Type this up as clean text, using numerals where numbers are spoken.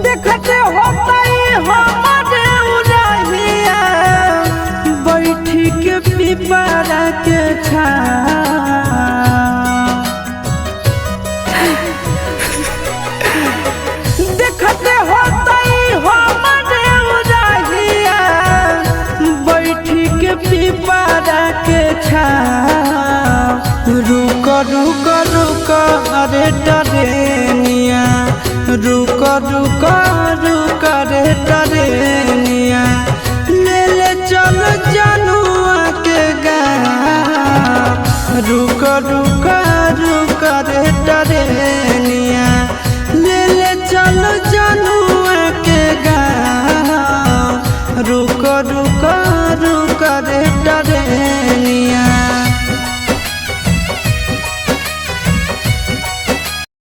देखते होतई हमारे उड़हिया बैठी के पिपरा के छाँव। देखते होतई हमारे उड़हिया बैठी के पिपरा के छाँव। रुक रुक रुक अरे टरेनिया, रुक रुक रुक रे टरेनिया, ले ले चल जनुआ के गाँव। रुक रुक रुक रे टरेनिया।